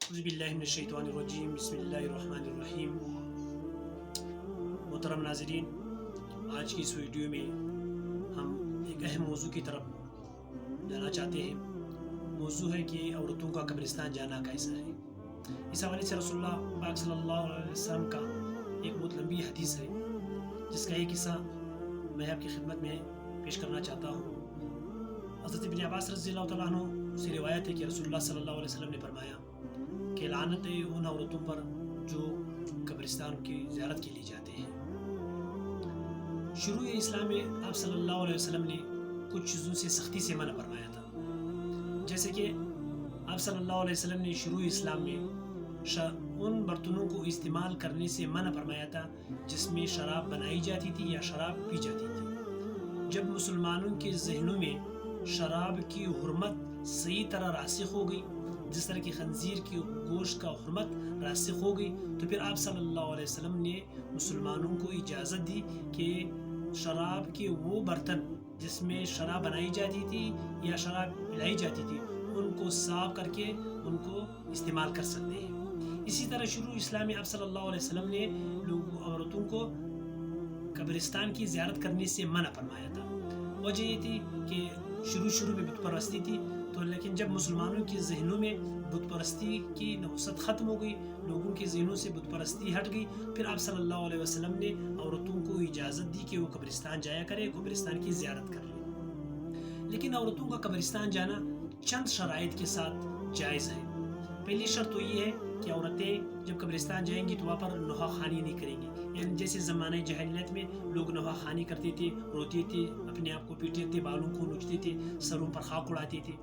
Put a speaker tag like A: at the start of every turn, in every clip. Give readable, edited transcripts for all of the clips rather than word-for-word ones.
A: اعوذ باللہ من الشیطان الرجیم، بسم اللہ الرحمن الرحیم۔ محترم ناظرین، آج کی اس ویڈیو میں ہم ایک اہم موضوع کی طرف جانا چاہتے ہیں۔ موضوع ہے کہ عورتوں کا قبرستان جانا کیسا ہے۔ اس حوالے سے رسول اللہ پاک صلی اللہ علیہ وسلم کا ایک بہت لمبی حدیث ہے، جس کا ایک قصہ میں آپ کی خدمت میں پیش کرنا چاہتا ہوں۔ حضرت ابن عباس رضی اللہ تعالیٰ عنہ سے روایت ہے کہ رسول اللہ صلی اللہ علیہ وسلم نے فرمایا کہ لعنت ہے ان عورتوں پر جو قبرستان کی زیارت کے لیے جاتے ہیں۔ شروع اسلام میں آپ صلی اللہ علیہ وسلم نے کچھ چیزوں سے سختی سے منع فرمایا تھا، جیسے کہ آپ صلی اللہ علیہ وسلم نے شروع اسلام میں ان برتنوں کو استعمال کرنے سے منع فرمایا تھا جس میں شراب بنائی جاتی تھی یا شراب پی جاتی تھی۔ جب مسلمانوں کے ذہنوں میں شراب کی حرمت صحیح طرح راسخ ہو گئی، جس طرح کی خنزیر کی گوشت کا حرمت راسخ ہو گئی، تو پھر آپ صلی اللہ علیہ وسلم نے مسلمانوں کو اجازت دی کہ شراب کے وہ برتن جس میں شراب بنائی جاتی تھی یا شراب پلائی جاتی تھی ان کو صاف کر کے ان کو استعمال کر سکتے ہیں۔ اسی طرح شروع اسلام میں آپ صلی اللہ علیہ وسلم نے عورتوں کو قبرستان کی زیارت کرنے سے منع فرمایا تھا۔ وجہ یہ تھی کہ شروع میں بت پرستی تھی، تو لیکن جب مسلمانوں کے ذہنوں میں بت پرستی کی نحوست ختم ہو گئی، لوگوں کے ذہنوں سے بت پرستی ہٹ گئی، پھر آپ صلی اللہ علیہ وسلم نے عورتوں کو اجازت دی کہ وہ قبرستان جایا کرے، قبرستان کی زیارت کر لیں۔ لیکن عورتوں کا قبرستان جانا چند شرائط کے ساتھ جائز ہے۔ پہلی شرط تو یہ ہے کہ عورتیں جب قبرستان جائیں گی تو وہاں پر نوحہ خوانی نہیں کریں گی، یعنی جیسے زمانہ جاہلیت میں لوگ نوحہ خوانی کرتے تھے، روتے تھے، اپنے آپ کو پیٹتے تھے، بالوں کو نوچتے تھے، سروں پر خاک اڑاتے تھے،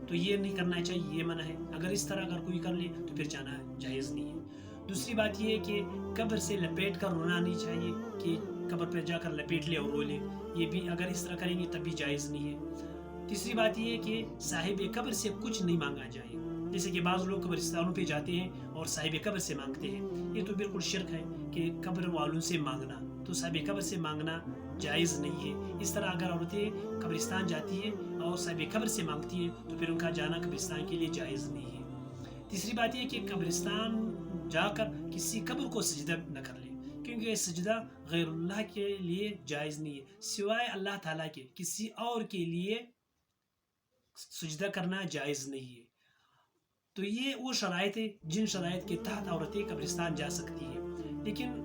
A: تو یہ نہیں کرنا چاہیے، یہ منع ہے۔ اگر اس طرح اگر کوئی کر لے تو پھر جانا جائز نہیں ہے۔ دوسری بات یہ ہے کہ قبر سے لپیٹ کر رونا نہیں چاہیے کہ قبر پر جا کر لپیٹ لے اور رو لے، یہ بھی اگر اس طرح کریں گے تب بھی جائز نہیں ہے۔ تیسری بات یہ ہے کہ صاحب قبر سے کچھ نہیں مانگا جائے، جیسے کہ بعض لوگ قبرستانوں پہ جاتے ہیں اور صاحب قبر سے مانگتے ہیں، یہ تو بالکل شرک ہے کہ قبر والوں سے مانگنا، تو صاحب قبر سے مانگنا جائز نہیں ہے۔ اس طرح اگر عورتیں قبرستان جاتی ہیں اور صاحب قبر سے مانگتی ہیں تو پھر ان کا جانا قبرستان کے لیے جائز نہیں ہے۔ تیسری بات یہ کہ قبرستان جا کر کسی قبر کو سجدہ نہ کر لیں، کیونکہ یہ سجدہ غیر اللہ کے لیے جائز نہیں ہے، سوائے اللہ تعالیٰ کے کسی اور کے لیے سجدہ کرنا جائز نہیں ہے۔ تو یہ وہ شرائط ہے جن شرائط کے تحت عورتیں قبرستان جا سکتی ہیں، لیکن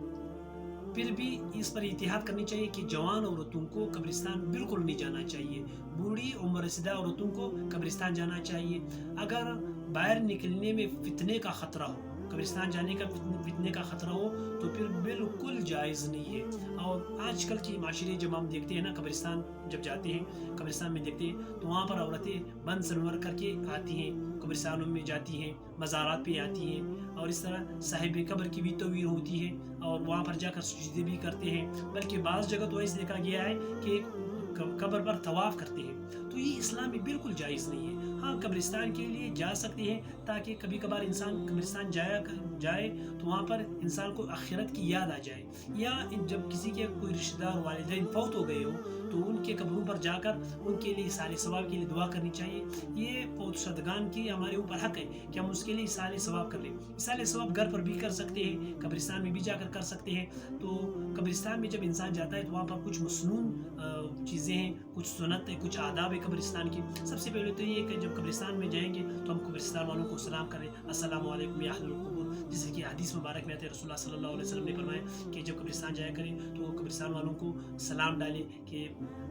A: پھر بھی اس پر احتیاط کرنی چاہیے کہ جوان عورتوں کو قبرستان بالکل نہیں جانا چاہیے، بوڑھی عمر رسیدہ عورتوں کو قبرستان جانا چاہیے۔ اگر باہر نکلنے میں فتنے کا خطرہ ہو، قبرستان جانے کا فتنے کا خطرہ ہو تو پھر بالکل جائز نہیں ہے۔ اور آج کل کی معاشرے جب ہم دیکھتے ہیں نا، قبرستان جب جاتے ہیں، قبرستان میں دیکھتے ہیں تو وہاں پر عورتیں بند سنور کر کے آتی ہیں، قبرستانوں میں جاتی ہیں، مزارات پہ آتی ہیں، اور اس طرح صاحب قبر کی بھی تویر ہوتی ہے اور وہاں پر جا کر سجدے بھی کرتے ہیں، بلکہ بعض جگہ تو ایسے دیکھا گیا ہے کہ قبر پر طواف کرتے ہیں، تو یہ اسلام میں بالکل جائز نہیں ہے۔ ہاں، قبرستان کے لیے جا سکتے ہیں تاکہ کبھی کبھار انسان قبرستان جائے تو وہاں پر انسان کو آخرت کی یاد آ جائے، یا جب کسی کے کوئی رشتہ دار والدین فوت ہو گئے ہو تو ان کے قبروں پر جا کر ان کے لیے اصالِ ثواب کے لیے دعا کرنی چاہیے۔ یہ فوت شدگان کی ہمارے اوپر حق ہے کہ ہم اس کے لیے اصالِ ثواب کر لیں۔ اصالِ ثواب گھر پر بھی کر سکتے ہیں، قبرستان میں بھی جا کر سکتے ہیں۔ تو قبرستان میں جب انسان جاتا ہے تو وہاں پر کچھ مسنون چیزیں ہیں، کچھ سنت ہے، کچھ آداب ہے قبرستان کی۔ سب سے پہلے تو یہ کہ جب قبرستان میں جائیں گے تو ہم قبرستان والوں کو سلام کریں، السلام علیکم یا اہل القبور، جیسے کہ حدیث مبارک میں آتے ہیں، رسول اللہ صلی اللہ علیہ وسلم نے فرمایا کہ جب قبرستان جایا کریں تو قبرستان والوں کو سلام ڈالیں کہ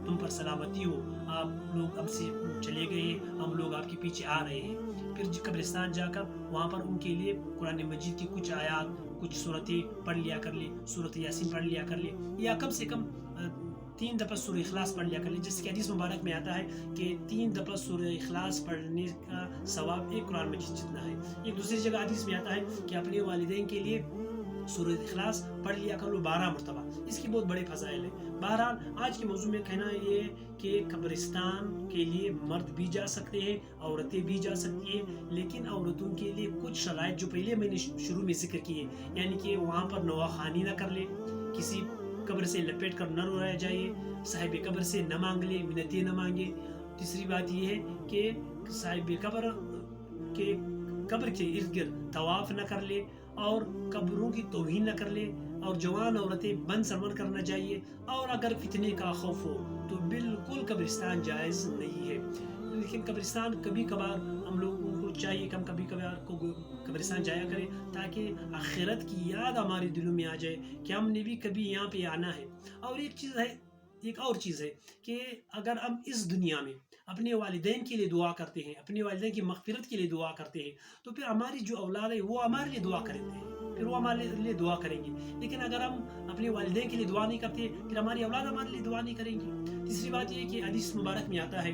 A: تم پر سلامتی ہو، آپ لوگ ہم سے چلے گئے ہیں، ہم لوگ آپ کے پیچھے آ رہے ہیں۔ پھر قبرستان جا کر وہاں پر ان کے لیے قرآن مجید کی کچھ آیات، کچھ سورتیں پڑھ لیا کر لیں، سورۃ یاسین پڑھ لیا کر لیں، یا کم سے کم 3 دفعہ سورہ اخلاص پڑھ لیا کر لیں، جس کی حدیث مبارک میں آتا ہے کہ 3 دفعہ سورہ اخلاص پڑھنے کا ثواب ایک قرآن مجید جتنا ہے۔ ایک دوسری جگہ حدیث میں آتا ہے کہ اپنے والدین کے لیے سورہ اخلاص پڑھ لیا کر لو 12 مرتبہ، اس کی بہت بڑے فضائل ہیں۔ بہرحال آج کے موضوع میں کہنا یہ ہے کہ قبرستان کے لیے مرد بھی جا سکتے ہیں، عورتیں بھی جا سکتی ہیں، لیکن عورتوں کے لیے کچھ شرائط جو پہلے میں نے شروع میں ذکر کیے، یعنی کہ وہاں پر نوحہ خوانی نہ کر لے، کسی قبر سے لپیٹ کر نہ رویا جائے، صاحب قبر سے نہ مانگ لے، منتیں نہ مانگے۔ تیسری بات یہ ہے کہ صاحب قبر کے قبر کے ارد گرد طواف نہ کر لے اور قبروں کی توہین نہ کر لے اور جوان عورتیں بند سرمن کرنا چاہیے. اور اگر فتنے کا خوف ہو تو بالکل قبرستان جائز نہیں ہے. لیکن قبرستان کبھی کبھار ہم لوگوں کو چاہیے کہ ہم کبھی کبھار کو قبرستان جایا کریں تاکہ آخرت کی یاد ہمارے دلوں میں آ جائے کہ ہم نے بھی کبھی یہاں پہ آنا ہے. اور ایک اور چیز ہے کہ اگر ہم اس دنیا میں اپنے والدین کے لیے دعا کرتے ہیں, اپنے والدین کی مغفرت کے لیے دعا کرتے ہیں, تو پھر ہماری جو اولاد ہے وہ ہمارے لیے دعا کرتے ہیں, پھر وہ ہمارے لیے دعا کریں گے. لیکن اگر ہم اپنے والدین کے لیے دعا نہیں کرتے پھر ہماری اولاد ہمارے لیے دعا نہیں کریں گی. تیسری بات یہ ہے کہ حدیث مبارک میں آتا ہے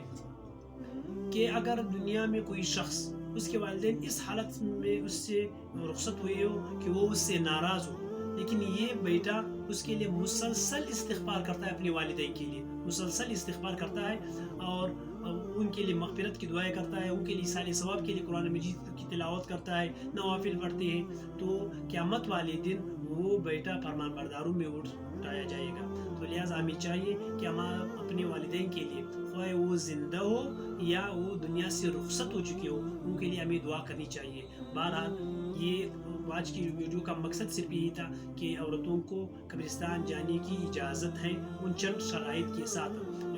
A: کہ اگر دنیا میں کوئی شخص اس کے والدین اس حالت میں اس سے رخصت ہوئے ہو کہ وہ اس سے ناراض ہو, لیکن یہ بیٹا اس کے لیے مسلسل استغفار کرتا ہے, اپنے والدین کے لیے مسلسل استغفار کرتا ہے اور ان کے لیے مغفرت کی دعائیں کرتا ہے, ان کے لیے اصال ثواب کے لیے قرآن مجید کی تلاوت کرتا ہے, نوافل پڑھتے ہیں, تو قیامت والے دن وہ بیٹا فرمان برداروں میں اٹھایا جائے گا. تو لہٰذا ہمیں چاہیے کہ ہم اپنے والدین کے لیے خواہ وہ زندہ ہو یا وہ دنیا سے رخصت ہو چکے ہو ان کے لیے ہمیں دعا کرنی چاہیے. بہرحال یہ آج کی ویڈیو کا مقصد صرف یہی تھا کہ عورتوں کو قبرستان جانے کی اجازت ہے ان چند شرائط کے ساتھ,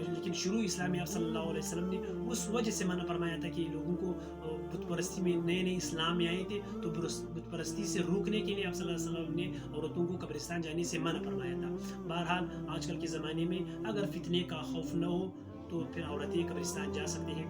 A: لیکن شروع اسلام میں آپ صلی اللہ علیہ وسلم نے اس وجہ سے منع فرمایا تھا کہ لوگوں کو بت پرستی میں نئے اسلام میں آئے تھے, تو بت پرستی سے روکنے کے لیے آپ صلی اللہ علیہ وسلم نے عورتوں کو قبرستان جانے سے منع فرمایا تھا. بہرحال آج کل کے زمانے میں اگر فتنے کا خوف نہ ہو تو پھر عورتیں قبرستان جا سکتے ہیں.